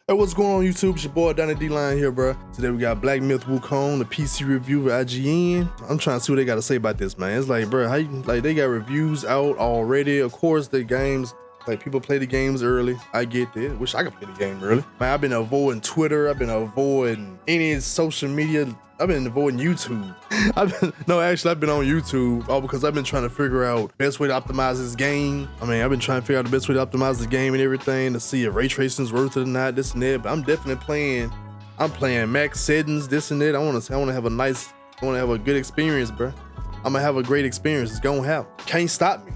Hey, what's going on YouTube? It's your boy Donny D-Line here, bro. Today we got Black Myth Wukong, the PC review for IGN. I'm trying to see what they got to say about this, man. It's like, bro, how you, like, they got reviews out already. Of course, the games, like, people play the games early. I get that. Wish I could play the game early. Man, I've been avoiding Twitter. I've been avoiding any social media. I've been avoiding YouTube. I've been on YouTube all because I've been trying to figure out best way to optimize this game. I mean, I've been trying to figure out the best way to optimize the game and everything to see if ray tracing is worth it or not, this and that. But I'm definitely playing. I'm playing max settings, this and that. I want to have a good experience, bro. I'm gonna have a great experience. It's gonna happen. Can't stop me.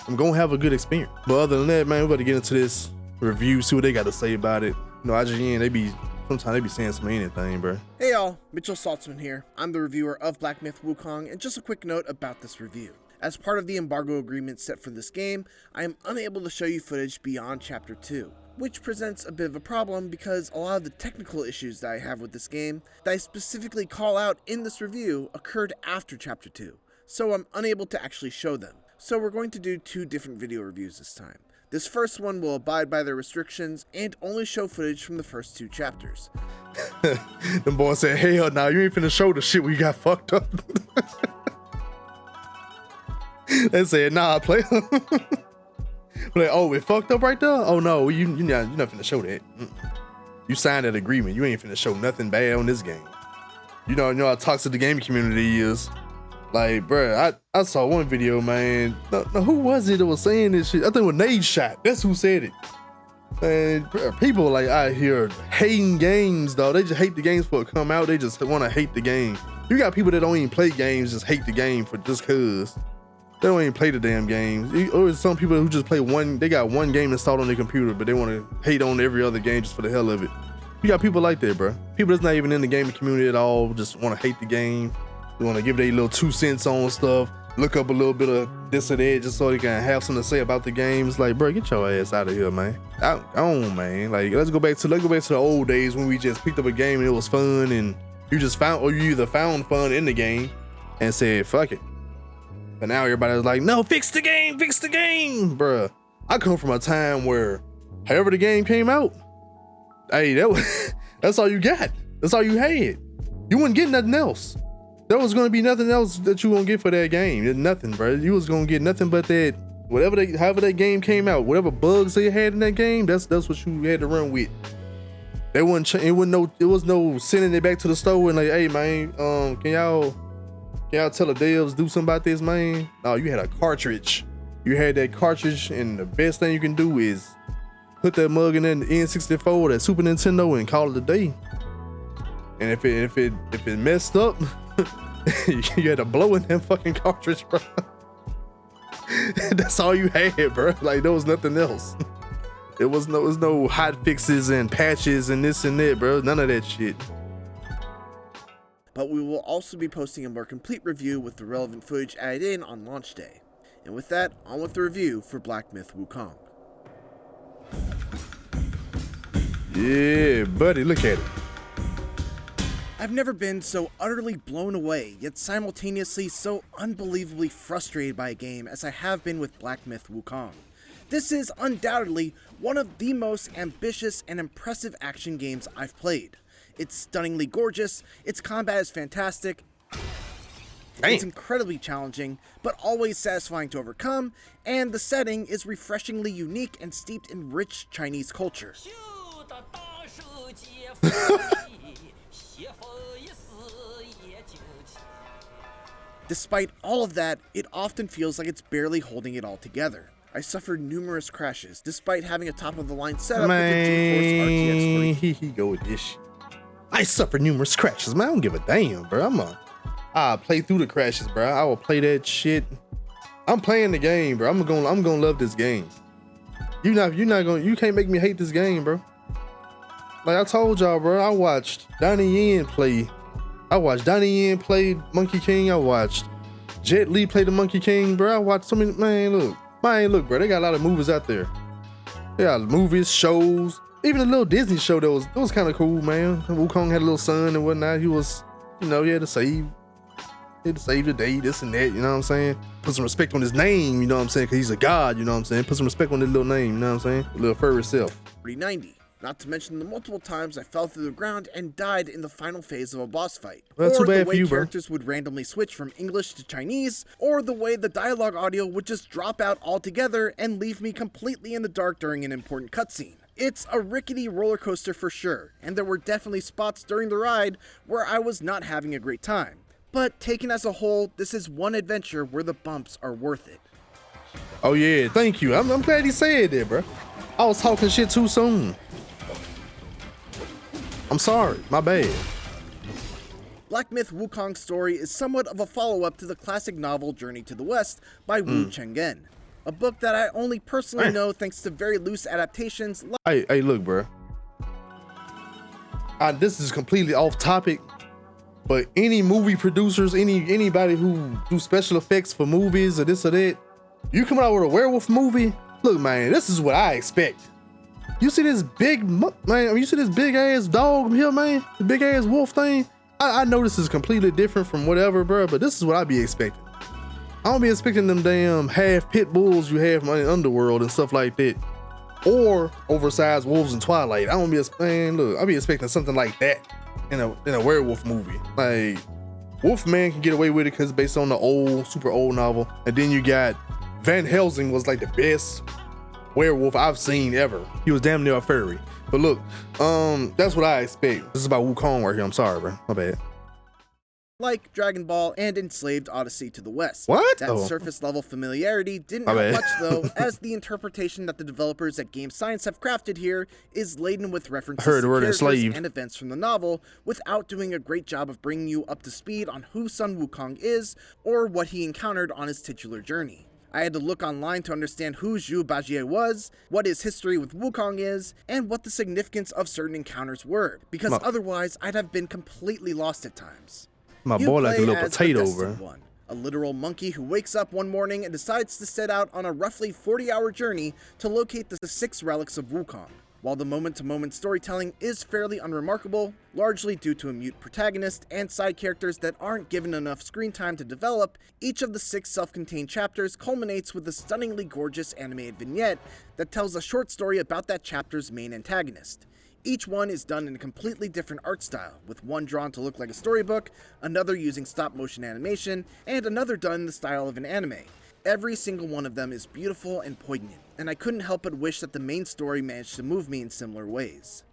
I'm gonna have a good experience. But other than that, man, we're about to get into this review, see what they got to say about it. You know, IGN, sometimes they be saying some anything, bro. Hey y'all, Mitchell Saltzman here. I'm the reviewer of Black Myth Wukong, and just a quick note about this review. As part of the embargo agreement set for this game, I am unable to show you footage beyond Chapter 2, which presents a bit of a problem because a lot of the technical issues that I have with this game that I specifically call out in this review occurred after Chapter 2, so I'm unable to actually show them. So we're going to do two different video reviews this time. This first one will abide by their restrictions and only show footage from the first two chapters. Them boys said, hell nah, you ain't finna show the shit we got fucked up. They said, nah, play. Like, oh, it fucked up right there? Oh no, you're not finna show that. You signed that agreement. You ain't finna show nothing bad on this game. You know how toxic the gaming community is. Like, bruh, I saw one video, man. No, who was it that was saying this shit? I think it was Nade Shot. That's who said it. And people like out here hating games, though. They just hate the games before it come out. They just want to hate the game. You got people that don't even play games, just hate the game for just cause. They don't even play the damn game. Or some people who just play they got one game installed on their computer, but they want to hate on every other game just for the hell of it. You got people like that, bro. People that's not even in the gaming community at all, just want to hate the game. They want to give their little 2 cents on stuff, look up a little bit of this or that just so they can have something to say about the games. Like, bro, get your ass out of here, man. On, man. Like, let's go back to the old days when we just picked up a game and it was fun, and you either found fun in the game and said fuck it. But now everybody's like, no, fix the game, bruh. I come from a time where, however the game came out, hey, that's all you got. That's all you had. You wouldn't get nothing else. There was gonna be nothing else that you gonna get for that game. There's nothing, bro. You was gonna get nothing but that. However that game came out, whatever bugs they had in that game, that's what you had to run with. It was no sending it back to the store and like, hey man, can y'all tell the devs do something about this, man? No, you had a cartridge. You had that cartridge, and the best thing you can do is put that mug in the N64, that Super Nintendo, and call it a day. And if it messed up, you had to blow in that fucking cartridge, bro. That's all you had, bro. Like, there was nothing else. There was no hot fixes and patches and this and that, bro. None of that shit. But we will also be posting a more complete review with the relevant footage added in on launch day. And with that, on with the review for Black Myth Wukong. Yeah, buddy, look at it. I've never been so utterly blown away, yet simultaneously so unbelievably frustrated by a game as I have been with Black Myth Wukong. This is undoubtedly one of the most ambitious and impressive action games I've played. It's stunningly gorgeous, its combat is fantastic, it's incredibly challenging, but always satisfying to overcome, and the setting is refreshingly unique and steeped in rich Chinese culture. Despite all of that, it often feels like it's barely holding it all together. I suffered numerous crashes, despite having a top-of-the-line setup with the GeForce RTX 40. He go with this shit. I suffered numerous crashes, man. I don't give a damn, bro. I'll play through the crashes, bro. I will play that shit. I'm playing the game, bro. I'm gonna love this game. You can't make me hate this game, bro. Like I told y'all, bro. I watched Donnie play Monkey King. I watched Jet Li play the Monkey King, bro. I watched so many, look, bro. They got a lot of movies out there. They got movies, shows, even a little Disney show that was kind of cool, man. Wukong had a little son and whatnot. He was, he had to save the day, this and that, you know what I'm saying? Put some respect on his name, you know what I'm saying? Because he's a god, you know what I'm saying? Put some respect on his little name, you know what I'm saying? A little furry self. 390. Not to mention the multiple times I fell through the ground and died in the final phase of a boss fight. Well, or too bad the for way you, bro. characters would randomly switch from English to Chinese, or the way the dialogue audio would just drop out altogether and leave me completely in the dark during an important cutscene. It's a rickety roller coaster for sure, and there were definitely spots during the ride where I was not having a great time. But taken as a whole, this is one adventure where the bumps are worth it. Oh yeah, thank you. I'm glad he said that, bro. I was talking shit too soon. I'm sorry, my bad. Black Myth Wukong's story is somewhat of a follow-up to the classic novel Journey to the West by Wu Chenggen, a book that I only personally know thanks to very loose adaptations. Hey, look, bro. This is completely off topic, but any movie producers, anybody who do special effects for movies or this or that, you come out with a werewolf movie. Look, man, this is what I expect. You see this big man? You see this big ass dog here, man? The big ass wolf thing. I know this is completely different from whatever, bro, but this is what I be expecting. I don't be expecting them damn half pit bulls you have in the underworld and stuff like that, or oversized wolves in Twilight. I don't be man. Look, I be expecting something like that in a werewolf movie. Like Wolfman can get away with it because it's based on the super old novel, and then you got Van Helsing was like the best werewolf I've seen ever. He was damn near a fairy. But look, that's what I expect. This is about Wukong right here. I'm sorry, bro. My bad. Like Dragon Ball and Enslaved Odyssey to the West. What? That surface level familiarity didn't help much though, as the interpretation that the developers at Game Science have crafted here is laden with references to characters and events from the novel, without doing a great job of bringing you up to speed on who Sun Wukong is, or what he encountered on his titular journey. I had to look online to understand who Zhu Bajie was, what his history with Wukong is, and what the significance of certain encounters were, because otherwise I'd have been completely lost at times. My boy like a little potato, bro. One, a literal monkey who wakes up one morning and decides to set out on a roughly 40-hour journey to locate the 6 relics of Wukong. While the moment-to-moment storytelling is fairly unremarkable, largely due to a mute protagonist and side characters that aren't given enough screen time to develop, each of the 6 self-contained chapters culminates with a stunningly gorgeous animated vignette that tells a short story about that chapter's main antagonist. Each one is done in a completely different art style, with one drawn to look like a storybook, another using stop-motion animation, and another done in the style of an anime. Every single one of them is beautiful and poignant, and I couldn't help but wish that the main story managed to move me in similar ways.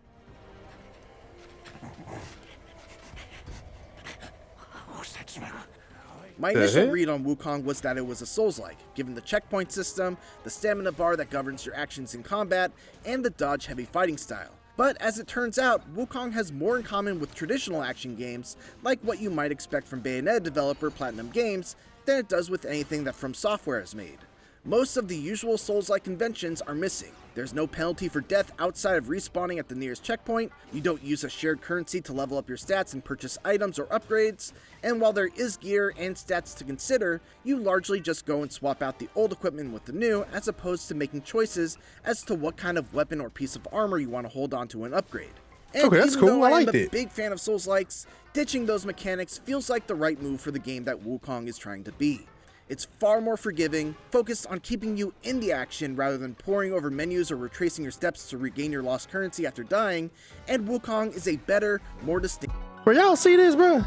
My initial read on Wukong was that it was a Souls-like, given the checkpoint system, the stamina bar that governs your actions in combat, and the dodge-heavy fighting style. But as it turns out, Wukong has more in common with traditional action games, like what you might expect from Bayonetta developer Platinum Games, than it does with anything that From Software has made. Most of the usual Souls-like conventions are missing. There's no penalty for death outside of respawning at the nearest checkpoint, you don't use a shared currency to level up your stats and purchase items or upgrades, and while there is gear and stats to consider, you largely just go and swap out the old equipment with the new, as opposed to making choices as to what kind of weapon or piece of armor you want to hold on to and upgrade. And okay, that's cool. I like it. I'm a big fan of Souls-likes, ditching those mechanics feels like the right move for the game that Wukong is trying to be. It's far more forgiving, focused on keeping you in the action rather than poring over menus or retracing your steps to regain your lost currency after dying, and Wukong is a better, more distinct... Bro, y'all see this, bro?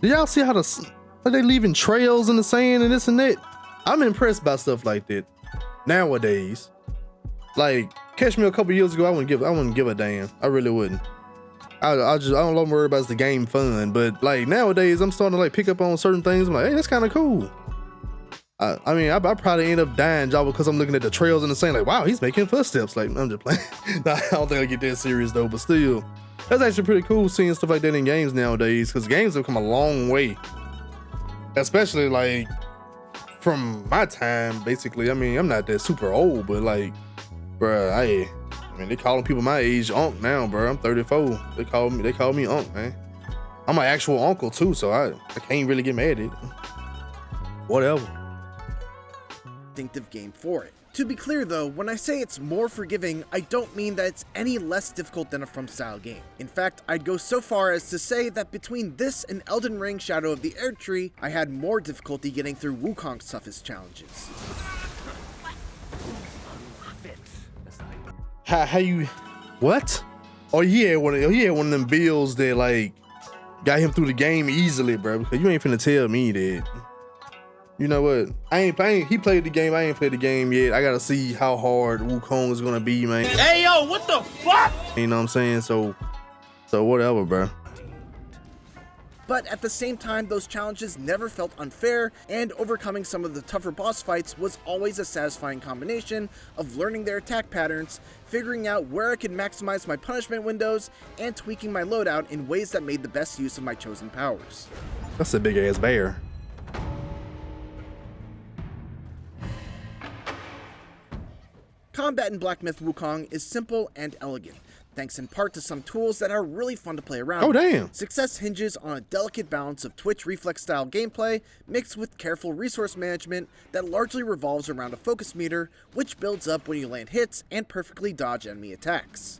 Do y'all see how they leaving trails in the sand and this and that? I'm impressed by stuff like that nowadays. Like, catch me a couple years ago, I wouldn't give a damn. I really wouldn't. I don't know worry about the game fun, but like nowadays I'm starting to like pick up on certain things. I'm like, hey, that's kind of cool. I mean, I probably end up dying just because I'm looking at the trails in the sand like, wow, he's making footsteps. Like, I'm just playing. I don't think I get that serious though, but still, that's actually pretty cool seeing stuff like that in games nowadays, because games have come a long way, especially like from my time. Basically, I mean, I'm not that super old, but like, bruh, I mean, they calling people my age Unc now, bro. I'm 34. They call me Unc, man. I'm my actual uncle too, so I can't really get mad at it. Whatever. Distinctive game for it. To be clear though, when I say it's more forgiving, I don't mean that it's any less difficult than a From style game. In fact, I'd go so far as to say that between this and Elden Ring Shadow of the Erdtree, I had more difficulty getting through Wukong's toughest challenges. How you What? Oh, he had one of them bills that like got him through the game easily, bro. Because you ain't finna tell me that. You know what? He played the game. I ain't played the game yet. I gotta see how hard Wukong is gonna be, man. Hey yo, what the fuck? You know what I'm saying? So whatever, bro. But at the same time, those challenges never felt unfair, and overcoming some of the tougher boss fights was always a satisfying combination of learning their attack patterns, figuring out where I could maximize my punishment windows, and tweaking my loadout in ways that made the best use of my chosen powers. That's a big ass bear. Combat in Black Myth Wukong is simple and elegant, thanks in part to some tools that are really fun to play around with. Oh, damn. Success hinges on a delicate balance of Twitch reflex style gameplay mixed with careful resource management that largely revolves around a focus meter, which builds up when you land hits and perfectly dodge enemy attacks.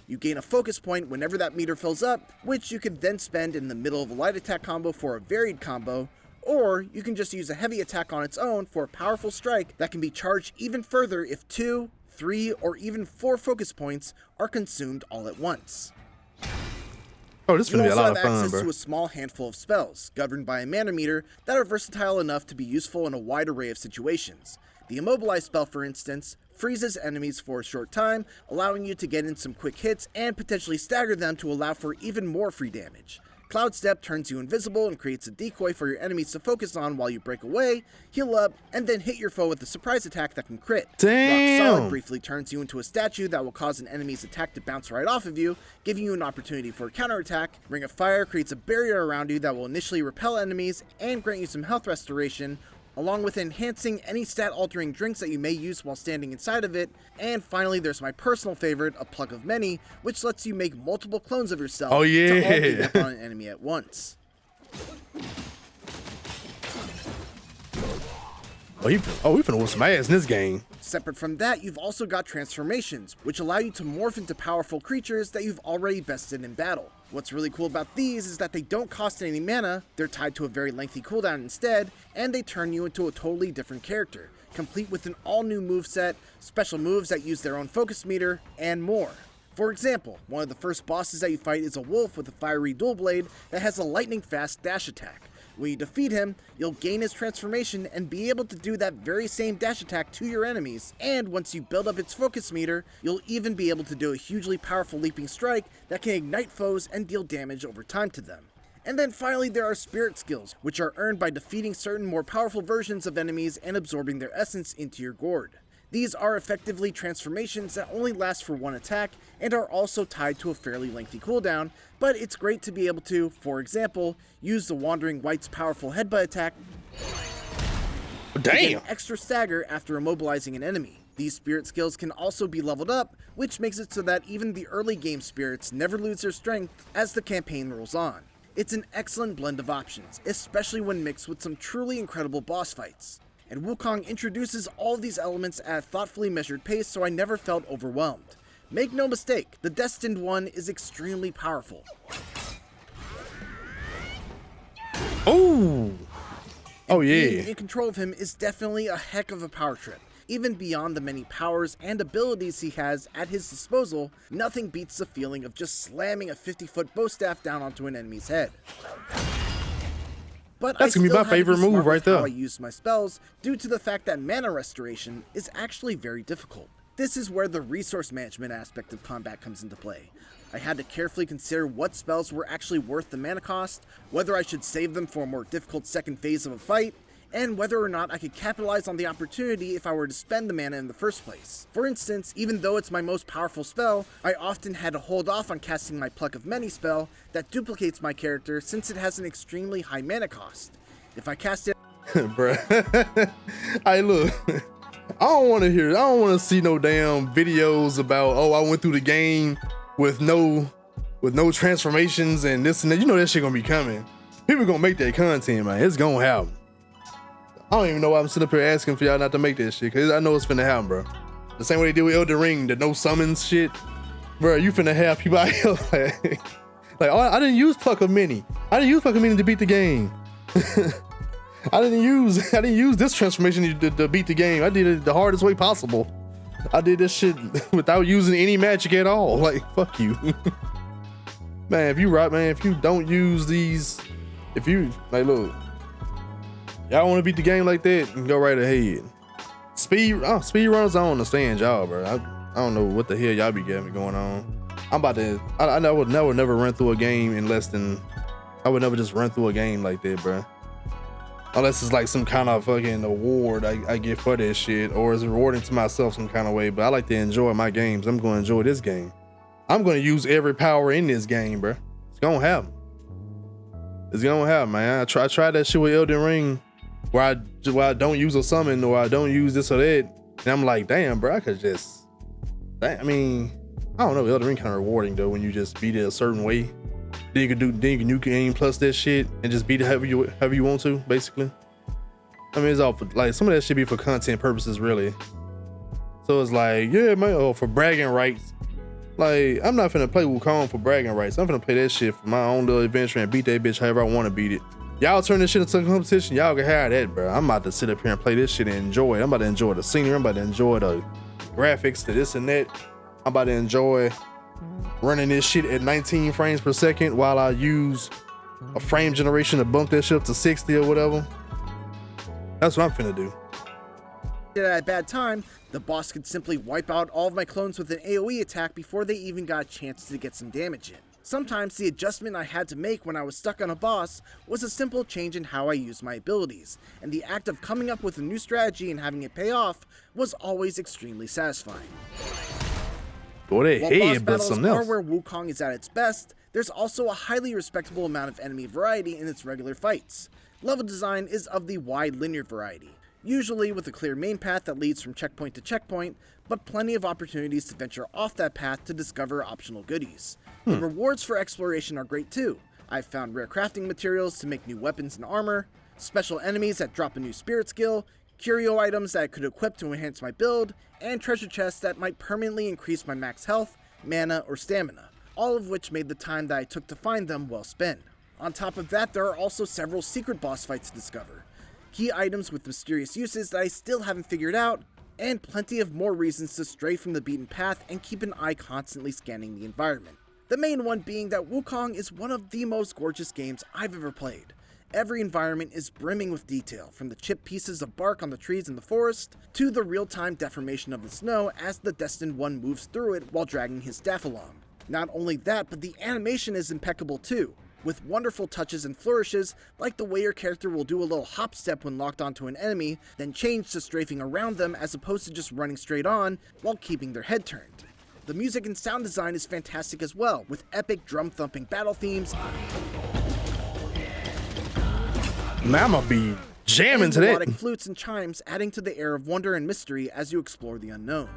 You gain a focus point whenever that meter fills up, which you can then spend in the middle of a light attack combo for a varied combo, or you can just use a heavy attack on its own for a powerful strike that can be charged even further if 2, 3, or even 4 focus points are consumed all at once. Oh, this is gonna be a lot of fun, bro. You also have access to a small handful of spells, governed by a mana meter, that are versatile enough to be useful in a wide array of situations. The Immobilize spell, for instance, freezes enemies for a short time, allowing you to get in some quick hits and potentially stagger them to allow for even more free damage. Cloud Step turns you invisible and creates a decoy for your enemies to focus on while you break away, heal up, and then hit your foe with a surprise attack that can crit. Damn! Rock Solid briefly turns you into a statue that will cause an enemy's attack to bounce right off of you, giving you an opportunity for a counterattack. Ring of Fire creates a barrier around you that will initially repel enemies and grant you some health restoration, along with enhancing any stat-altering drinks that you may use while standing inside of it. And finally, there's my personal favorite, a Plug of Many, which lets you make multiple clones of yourself to all beat up on an enemy at once. We finna whoop some ass in this game. Separate from that, you've also got transformations, which allow you to morph into powerful creatures that you've already bested in battle. What's really cool about these is that they don't cost any mana, they're tied to a very lengthy cooldown instead, and they turn you into a totally different character, complete with an all-new moveset, special moves that use their own focus meter, and more. For example, one of the first bosses that you fight is a wolf with a fiery dual blade that has a lightning-fast dash attack. When you defeat him, you'll gain his transformation and be able to do that very same dash attack to your enemies, and once you build up its focus meter, you'll even be able to do a hugely powerful leaping strike that can ignite foes and deal damage over time to them. And then finally there are spirit skills, which are earned by defeating certain more powerful versions of enemies and absorbing their essence into your gourd. These are effectively transformations that only last for one attack and are also tied to a fairly lengthy cooldown, but it's great to be able to, for example, use the Wandering Wight's powerful headbutt attack to get an extra stagger after immobilizing an enemy. These spirit skills can also be leveled up, which makes it so that even the early game spirits never lose their strength as the campaign rolls on. It's an excellent blend of options, especially when mixed with some truly incredible boss fights. And Wukong introduces all of these elements at a thoughtfully measured pace, so I never felt overwhelmed. Make no mistake, the Destined One is extremely powerful. Oh yeah. Being in control of him is definitely a heck of a power trip. Even beyond the many powers and abilities he has at his disposal, nothing beats the feeling of just slamming a 50-foot bow staff down onto an enemy's head. But that's gonna be my favorite move right there. How I use my spells due to the fact that mana restoration is actually very difficult. This is where the resource management aspect of combat comes into play. I had to carefully consider what spells were actually worth the mana cost, whether I should save them for a more difficult second phase of a fight, and whether or not I could capitalize on the opportunity if I were to spend the mana in the first place. For instance, even though it's my most powerful spell, I often had to hold off on casting my Pluck of Many spell that duplicates my character since it has an extremely high mana cost. If I cast it bruh. Hey, look, I don't want to see no damn videos about, oh, I went through the game with no transformations and this and that. You know that shit gonna be coming. People gonna make that content, man. It's gonna happen. I don't even know why I'm sitting up here asking for y'all not to make that shit, cause I know it's finna happen, bro. The same way they did with Elden Ring, the no summons shit. Bro, you finna have people out here like, oh, I didn't use Pluck of Many. I didn't use Pluck of Many to beat the game. I didn't use this transformation to beat the game. I did it the hardest way possible. I did this shit without using any magic at all. Like, fuck you. Man, if you don't use these, if you, like, look, y'all want to beat the game like that, go right ahead. Speed runs, I don't understand y'all, bro. I don't know what the hell y'all be getting going on. I would never run through a game in less than, I would never just run through a game like that, bro. Unless it's like some kind of fucking award I get for this shit, or it's rewarding to myself some kind of way. But I like to enjoy my games. I'm going to enjoy this game. I'm going to use every power in this game, bro. It's going to happen. It's going to happen, man. I tried that shit with Elden Ring, where I don't use a summon, or I don't use this or that. And I'm like, damn, bro, I could just, I mean, I don't know. Elden Ring kind of rewarding though when you just beat it a certain way. Then you can new game plus that shit and just beat it however you want to, basically. I mean, it's all for, like, some of that should be for content purposes, really. So it's like, yeah, man, or for bragging rights. Like, I'm not finna play Wukong for bragging rights. I'm finna play that shit for my own little adventure and beat that bitch however I want to beat it. Y'all turn this shit into a competition, y'all can have that, bro. I'm about to sit up here and play this shit and enjoy it. I'm about to enjoy the scenery. I'm about to enjoy the graphics, the this and that. I'm about to enjoy running this shit at 19 frames per second while I use a frame generation to bump that shit up to 60 or whatever. That's what I'm finna do. At a bad time, the boss could simply wipe out all of my clones with an AoE attack before they even got a chance to get some damage in. Sometimes the adjustment I had to make when I was stuck on a boss was a simple change in how I used my abilities, and the act of coming up with a new strategy and having it pay off was always extremely satisfying. Boy, they While boss battles are where Wukong is at its best, there's also a highly respectable amount of enemy variety in its regular fights. Level design is of the wide linear variety, usually with a clear main path that leads from checkpoint to checkpoint, but plenty of opportunities to venture off that path to discover optional goodies. The rewards for exploration are great too. I've found rare crafting materials to make new weapons and armor, special enemies that drop a new spirit skill, curio items that I could equip to enhance my build, and treasure chests that might permanently increase my max health, mana, or stamina, all of which made the time that I took to find them well spent. On top of that, there are also several secret boss fights to discover, key items with mysterious uses that I still haven't figured out, and plenty of more reasons to stray from the beaten path and keep an eye constantly scanning the environment. The main one being that Wukong is one of the most gorgeous games I've ever played. Every environment is brimming with detail, from the chipped pieces of bark on the trees in the forest, to the real-time deformation of the snow as the Destined One moves through it while dragging his staff along. Not only that, but the animation is impeccable too, with wonderful touches and flourishes, like the way your character will do a little hop step when locked onto an enemy, then change to strafing around them as opposed to just running straight on while keeping their head turned. The music and sound design is fantastic as well, with epic drum-thumping battle themes. Man, I'm gonna be jamming to that. Melodic flutes and chimes adding to the air of wonder and mystery as you explore the unknown.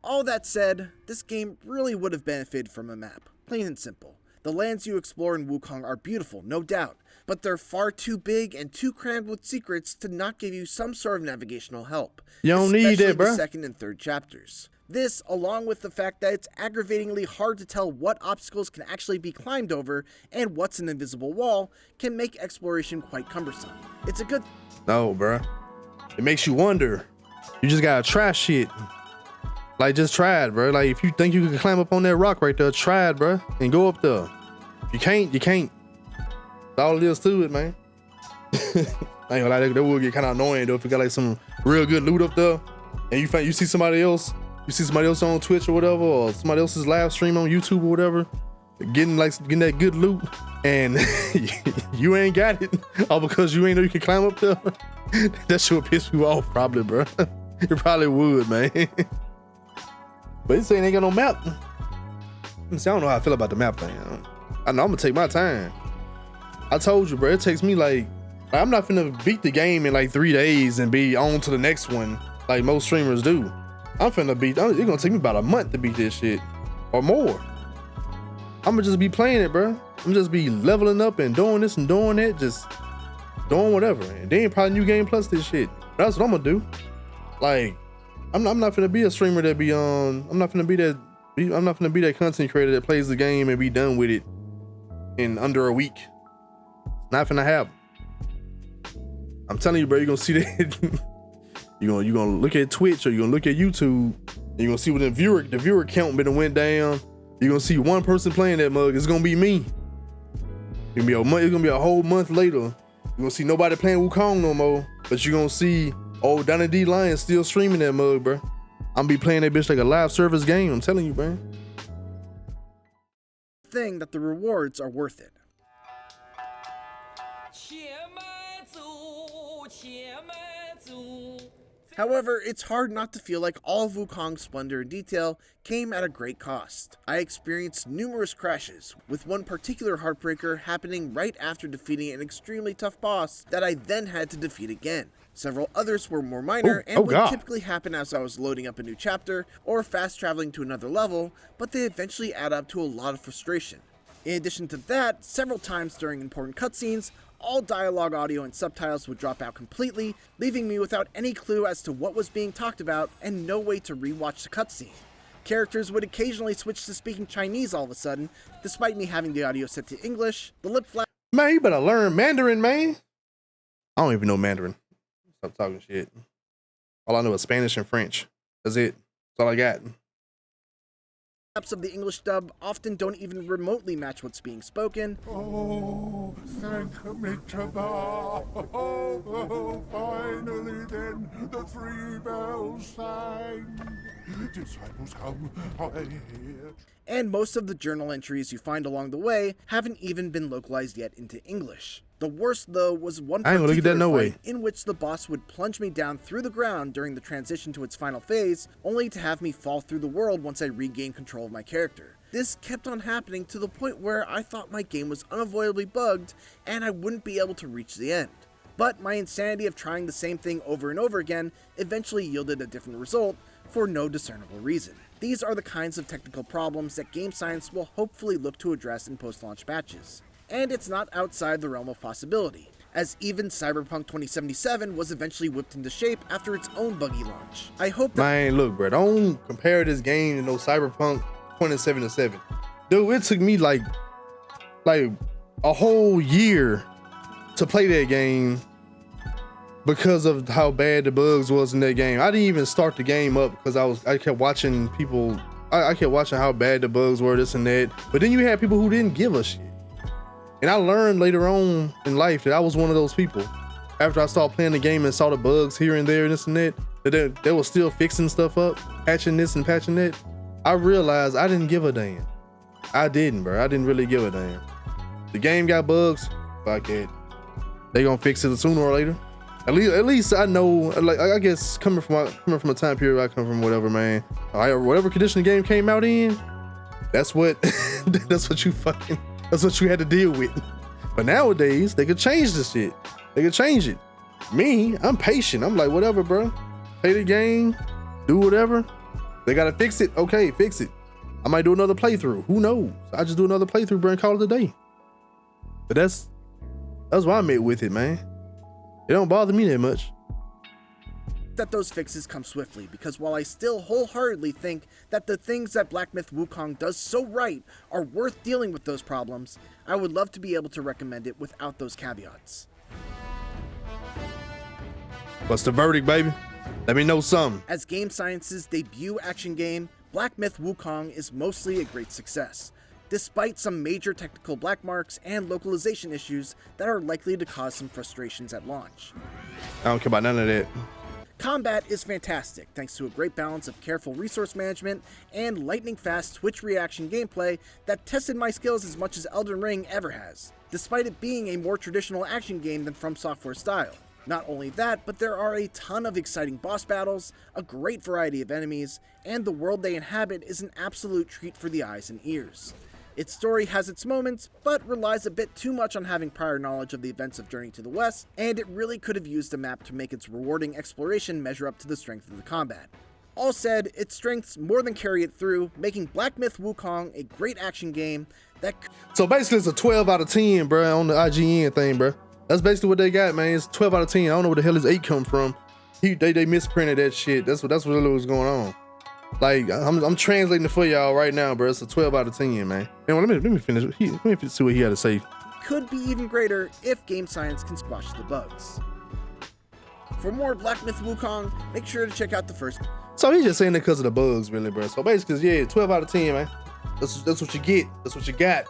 All that said, this game really would have benefited from a map, plain and simple. The lands you explore in Wukong are beautiful, no doubt, but they're far too big and too crammed with secrets to not give you some sort of navigational help. You don't need it, bro. The second and third chapters. This, along with the fact that it's aggravatingly hard to tell what obstacles can actually be climbed over and what's an invisible wall, can make exploration quite cumbersome. It's a good... No, bro. It makes you wonder. You just gotta try shit. Like, just try it, bro. Like, if you think you can climb up on that rock right there, try it, bro, and go up there. If you can't, you can't. That's all it is to it, man. I ain't gonna lie, that would get kind of annoying though if you got like some real good loot up there, and you see somebody else on Twitch or whatever, or somebody else's live stream on YouTube or whatever, getting that good loot, and you ain't got it, all because you ain't know you can climb up there. That shit would piss you off, probably, bro. It probably would, man. But this ain't got no map. See, I don't know how I feel about the map thing. I know I'm gonna take my time. I told you, bro, it takes me like, I'm not finna beat the game in like 3 days and be on to the next one like most streamers do. It's gonna take me about a month to beat this shit or more. I'm gonna just be playing it, bro. I'm gonna just be leveling up and doing this and doing that, just doing whatever. And then probably new game plus this shit. That's what I'm gonna do. Like, I'm not finna be a streamer that be on. I'm not finna be that content creator that plays the game and be done with it in under a week. Not finna happen. I'm telling you, bro, you're gonna see that. you're gonna look at Twitch or you're gonna look at YouTube. You're gonna see what the viewer count been went down. You're gonna see one person playing that mug. It's gonna be me. It's gonna be a whole month later. You're gonna see nobody playing Wukong no more. But you're gonna see old Donny D Lion still streaming that mug, bro. I'm be playing that bitch like a live service game. I'm telling you, bro. Thing that the rewards are worth it. However, it's hard not to feel like all of Wukong's splendor and detail came at a great cost. I experienced numerous crashes, with one particular heartbreaker happening right after defeating an extremely tough boss that I then had to defeat again. Several others were more minor and would typically happen as I was loading up a new chapter or fast traveling to another level, but they eventually add up to a lot of frustration. In addition to that, several times during important cutscenes, all dialogue, audio, and subtitles would drop out completely, leaving me without any clue as to what was being talked about and no way to rewatch the cutscene. Characters would occasionally switch to speaking Chinese all of a sudden, despite me having the audio set to English. The lip flap. Man, you better learn Mandarin, man. I don't even know Mandarin. Stop talking shit. All I know is Spanish and French. That's it. That's all I got. Of the English dub often don't even remotely match what's being spoken. Oh, thank Mitraba. Oh, finally then the 3 bells sang. Disciples come, I hear. And most of the journal entries you find along the way haven't even been localized yet into English. The worst, though, was one particular fight in which the boss would plunge me down through the ground during the transition to its final phase, only to have me fall through the world once I regained control of my character. This kept on happening to the point where I thought my game was unavoidably bugged and I wouldn't be able to reach the end. But my insanity of trying the same thing over and over again eventually yielded a different result for no discernible reason. These are the kinds of technical problems that Game Science will hopefully look to address in post-launch patches. And it's not outside the realm of possibility, as even Cyberpunk 2077 was eventually whipped into shape after its own buggy launch. I hope that— Man, look, bro, don't compare this game to no Cyberpunk 2077. Dude, it took me like a whole year to play that game because of how bad the bugs was in that game. I didn't even start the game up because I kept watching people, I kept watching how bad the bugs were, this and that. But then you had people who didn't give a shit. And I learned later on in life that I was one of those people. After I started playing the game and saw the bugs here and there and this and that, they were still fixing stuff up, patching this and patching that. I realized I didn't give a damn. I didn't, bro. I didn't really give a damn. The game got bugs, fuck it. They gonna fix it sooner or later. At least I know. Like, I guess coming from a time period I come from, whatever, man. Whatever condition the game came out in, that's what that's what you had to deal with. But nowadays, they could change this shit. They could change it. Me, I'm patient. I'm like, whatever, bro. Play the game, do whatever. They gotta fix it. Okay, fix it. I might do another playthrough. Who knows? I just do another playthrough, bro, and call it a day. But that's why I'm at with it, man. It don't bother me that much. That those fixes come swiftly, because while I still wholeheartedly think that the things that Black Myth Wukong does so right are worth dealing with those problems, I would love to be able to recommend it without those caveats. What's the verdict, baby? Let me know something. As Game Science's debut action game, Black Myth Wukong is mostly a great success, despite some major technical black marks and localization issues that are likely to cause some frustrations at launch. I don't care about none of that. Combat is fantastic, thanks to a great balance of careful resource management and lightning-fast Twitch reaction gameplay that tested my skills as much as Elden Ring ever has, despite it being a more traditional action game than From Software style. Not only that, but there are a ton of exciting boss battles, a great variety of enemies, and the world they inhabit is an absolute treat for the eyes and ears. Its story has its moments, but relies a bit too much on having prior knowledge of the events of Journey to the West, and it really could have used a map to make its rewarding exploration measure up to the strength of the combat. All said, its strengths more than carry it through, making Black Myth Wukong a great action game that— So basically it's a 12 out of 10, bro, on the IGN thing, bro. That's basically what they got, man. It's 12 out of 10. I don't know where the hell this 8 come from. They misprinted that shit. That's what really was going on. Like, I'm translating it for y'all right now, bro. It's a 12 out of 10, man. And let me finish. Let me see what he had to say. could be even greater if game science can squash the bugs. For more Black Myth Wukong, make sure to check out the first. So he's just saying it because of the bugs, really, bro. So basically, yeah, 12 out of 10, man. That's what you get. That's what you got.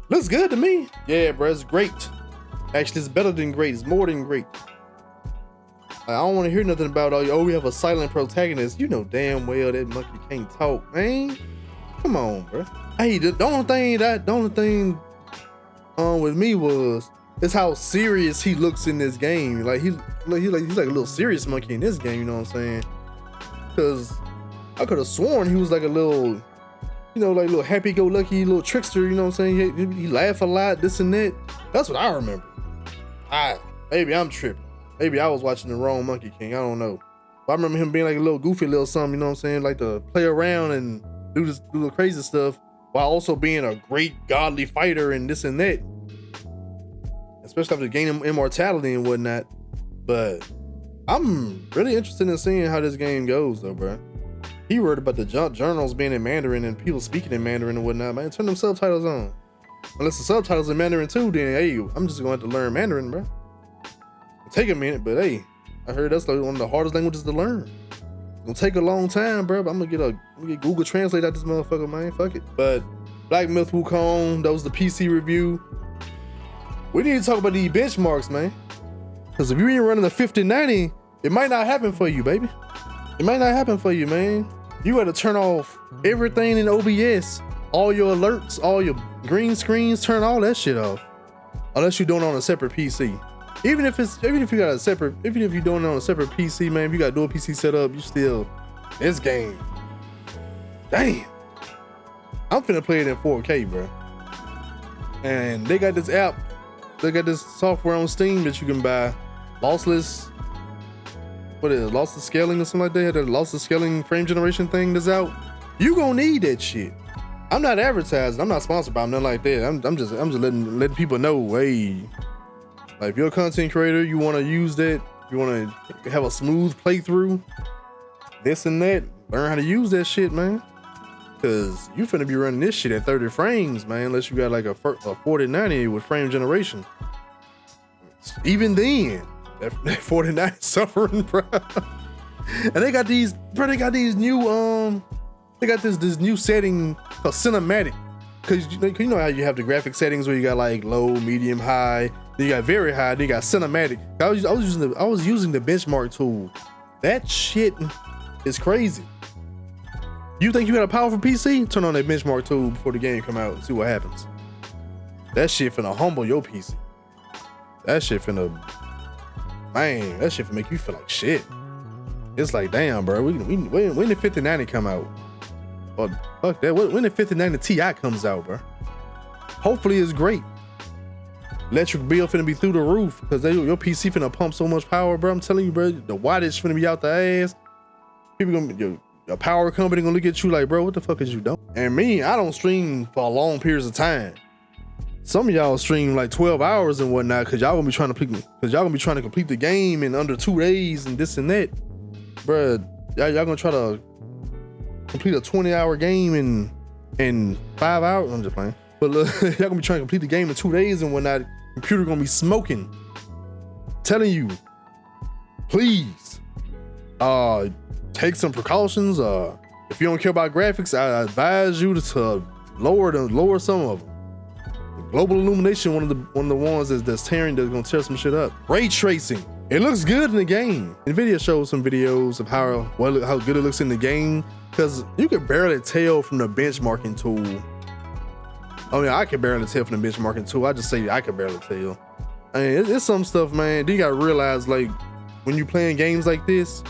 Looks good to me. Yeah, bro, it's great. Actually, it's better than great. It's more than great. I don't want to hear nothing about, oh, we have a silent protagonist. You know damn well that monkey can't talk, man. Come on, bro. Hey, the only thing with me was it's how serious he looks in this game. Like he's like a little serious monkey in this game. You know what I'm saying? Because I could have sworn he was like a little, you know, like a little happy-go-lucky little trickster. You know what I'm saying? He laugh a lot, this and that. That's what I remember. Maybe I'm tripping. Maybe I was watching the wrong Monkey King. I don't know. But I remember him being like a little goofy little something, you know what I'm saying? Like to play around and do the crazy stuff while also being a great godly fighter and this and that. Especially after gaining immortality and whatnot. But I'm really interested in seeing how this game goes though, bro. He worried about the journals being in Mandarin and people speaking in Mandarin and whatnot, man. Turn them subtitles on. Unless the subtitles in Mandarin too, then hey, I'm just gonna have to learn Mandarin, bro. Take a minute, but hey, I heard that's like one of the hardest languages to learn. It's gonna take a long time, bro. But I'm gonna get Google Translate out this motherfucker, man. Fuck it. But Black Myth Wukong, that was the PC review. We need to talk about these benchmarks, man. Because if you ain't running a 5090, it might not happen for you, baby. It might not happen for you, man. You gotta turn off everything in OBS, all your alerts, all your green screens, turn all that shit off. Unless you're doing it on a separate PC. Even if you're doing it on a separate PC, man, if you got dual PC set up, you still, this game, damn. I'm finna play it in 4K, bro. And they got this app, they got this software on Steam that you can buy, lossless, what is it, lossless scaling or something like that, that lossless scaling frame generation thing that's out. You gonna need that shit. I'm not advertising, I'm not sponsored by nothing like that. I'm just letting people know, hey, like if you're a content creator, you want to use that, you want to have a smooth playthrough, this and that, learn how to use that shit, man. Cause you finna be running this shit at 30 frames, man, unless you got like a 4090 with frame generation. Even then, that 4090 suffering, bro. And they got these new, they got this new setting called cinematic. Cause you know how you have the graphic settings where you got like low, medium, high. Then you got very high, then you got cinematic. I was using the benchmark tool. That shit is crazy. You think you got a powerful PC? Turn on that benchmark tool before the game come out and see what happens. That shit finna humble your PC. That shit finna make you feel like shit. It's like, damn, bro, when the 5090 come out? Well, fuck that, when the 5090 Ti comes out, bro? Hopefully it's great. Electric bill finna be through the roof because your PC finna pump so much power, bro. I'm telling you, bro, the wattage finna be out the ass. People gonna be, your power company gonna look at you like, bro, what the fuck is you doing? And me, I don't stream for long periods of time. Some of y'all stream like 12 hours and whatnot because y'all gonna be trying to complete the game in under 2 days and this and that. Bro, y'all gonna try to complete a 20-hour game in 5 hours. I'm just playing. But look, y'all gonna be trying to complete the game in 2 days and whatnot. Computer gonna be smoking. Telling you, please, take some precautions. If you don't care about graphics, I advise you to lower some of them. Global Illumination, one of the ones that's gonna tear some shit up. Ray tracing, it looks good in the game. NVIDIA shows some videos of how good it looks in the game because you can barely tell from the benchmarking tool. I mean, I can barely tell from the benchmarking tool. I just say I can barely tell. I mean, it's some stuff, man. Then you gotta realize, like, when you're playing games like this,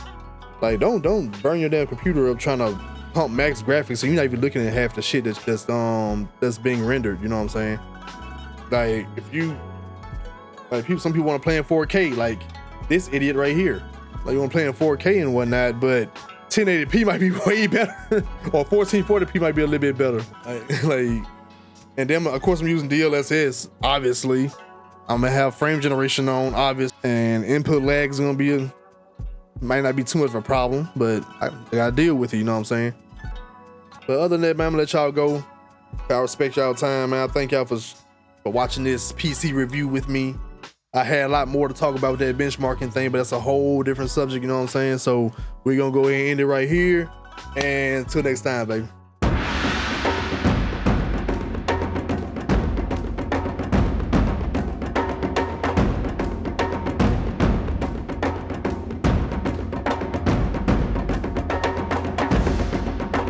like, don't burn your damn computer up trying to pump max graphics, so you're not even looking at half the shit that's being rendered. You know what I'm saying? Like, some people want to play in 4K, like this idiot right here. Like, you want to play in 4K and whatnot, but 1080p might be way better, or 1440p might be a little bit better. Like. And then, of course, I'm using DLSS, obviously. I'm gonna have frame generation on, obvious, and input lag is gonna might not be too much of a problem, but I gotta deal with it, you know what I'm saying? But other than that, man, I'm gonna let y'all go. I respect y'all time, man. I thank y'all for for watching this PC review with me. I had a lot more to talk about with that benchmarking thing, but that's a whole different subject, you know what I'm saying? So we're gonna go ahead and end it right here. And until next time, baby.